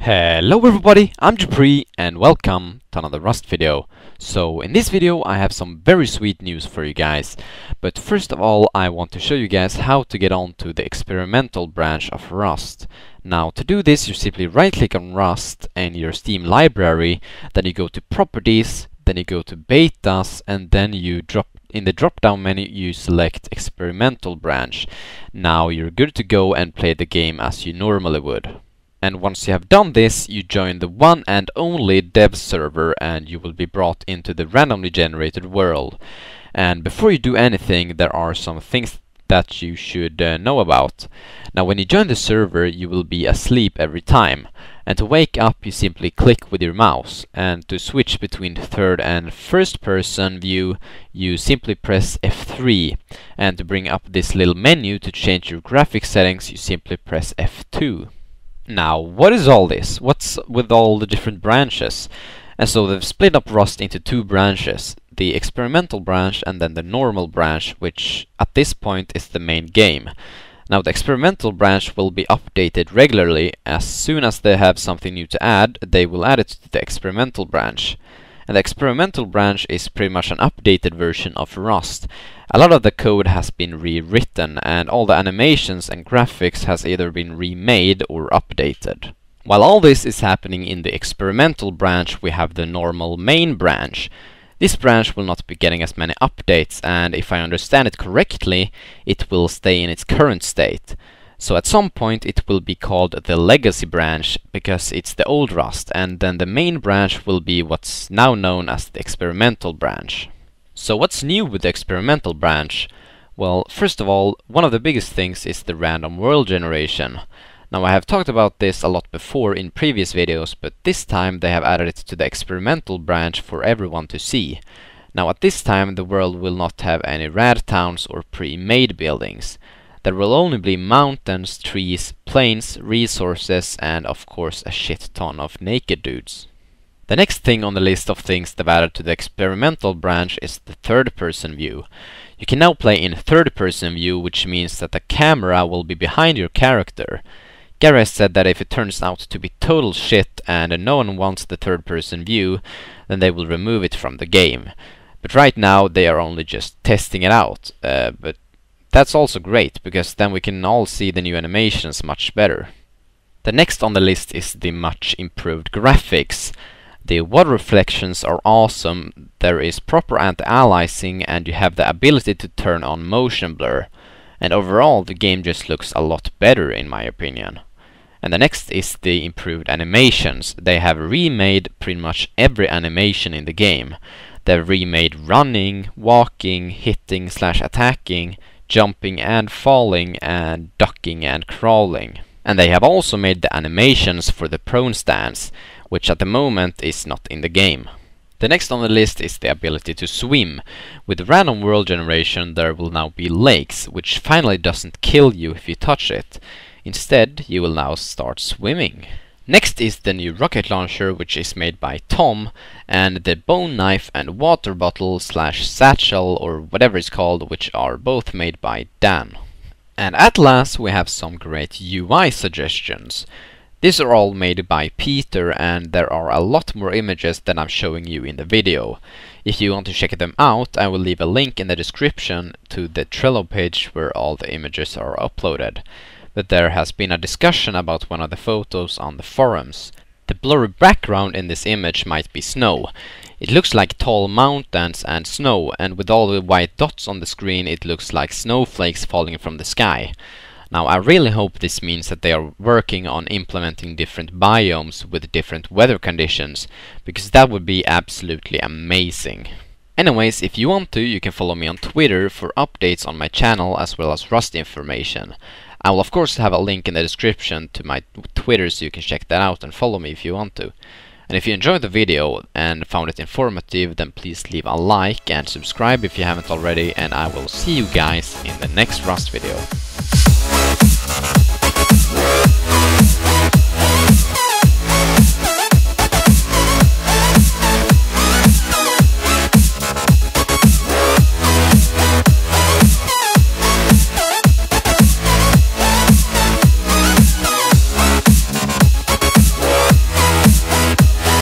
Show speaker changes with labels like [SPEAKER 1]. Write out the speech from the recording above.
[SPEAKER 1] Hello everybody, I'm Japri and welcome to another Rust video. So in this video I have some very sweet news for you guys. But first of all I want to show you guys how to get on to the experimental branch of Rust. Now to do this you simply right click on Rust in your Steam library, then you go to Properties, then you go to Betas, and then you in the drop down menu you select Experimental Branch. Now you're good to go and play the game as you normally would. And once you have done this, you join the one and only dev server and you will be brought into the randomly generated world. And before you do anything, there are some things that you should know about. Now when you join the server, you will be asleep every time. And to wake up, you simply click with your mouse. And to switch between third and first person view, you simply press F3. And to bring up this little menu to change your graphics settings, you simply press F2. Now, what is all this? What's with all the different branches? And so they've split up Rust into two branches, the experimental branch and then the normal branch, which at this point is the main game. Now the experimental branch will be updated regularly. As soon as they have something new to add, they will add it to the experimental branch. And the experimental branch is pretty much an updated version of Rust. A lot of the code has been rewritten and all the animations and graphics has either been remade or updated. While all this is happening in the experimental branch, we have the normal main branch. This branch will not be getting as many updates, and if I understand it correctly, it will stay in its current state. So at some point it will be called the legacy branch because it's the old Rust, and then the main branch will be what's now known as the experimental branch. So what's new with the experimental branch? Well, first of all, one of the biggest things is the random world generation. Now I have talked about this a lot before in previous videos, but this time they have added it to the experimental branch for everyone to see. Now at this time the world will not have any rad towns or pre-made buildings. There will only be mountains, trees, plains, resources, and of course a shit ton of naked dudes. The next thing on the list of things they've added to the experimental branch is the third-person view. You can now play in third-person view, which means that the camera will be behind your character. Gareth said that if it turns out to be total shit and no one wants the third-person view, then they will remove it from the game. But right now they are only just testing it out, but that's also great, because then we can all see the new animations much better. The next on the list is the much improved graphics. The water reflections are awesome, there is proper anti-aliasing, and you have the ability to turn on motion blur. And overall the game just looks a lot better in my opinion. And the next is the improved animations. They have remade pretty much every animation in the game. They've remade running, walking, hitting / attacking, jumping and falling, and ducking and crawling. And they have also made the animations for the prone stance, which at the moment is not in the game. The next on the list is the ability to swim. With random world generation there will now be lakes, which finally doesn't kill you if you touch it. Instead, you will now start swimming. Next is the new rocket launcher, which is made by Tom, and the bone knife and water bottle / satchel or whatever it's called, which are both made by Dan. And at last we have some great UI suggestions. These are all made by Peter, and there are a lot more images than I'm showing you in the video. If you want to check them out, I will leave a link in the description to the Trello page where all the images are uploaded. But there has been a discussion about one of the photos on the forums. The blurry background in this image might be snow. It looks like tall mountains and snow, and with all the white dots on the screen it looks like snowflakes falling from the sky. Now I really hope this means that they are working on implementing different biomes with different weather conditions, because that would be absolutely amazing. Anyways, if you want to, you can follow me on Twitter for updates on my channel as well as Rust information. I will of course have a link in the description to my Twitter so you can check that out and follow me if you want to. And if you enjoyed the video and found it informative, then please leave a like and subscribe if you haven't already, and I will see you guys in the next Rust video.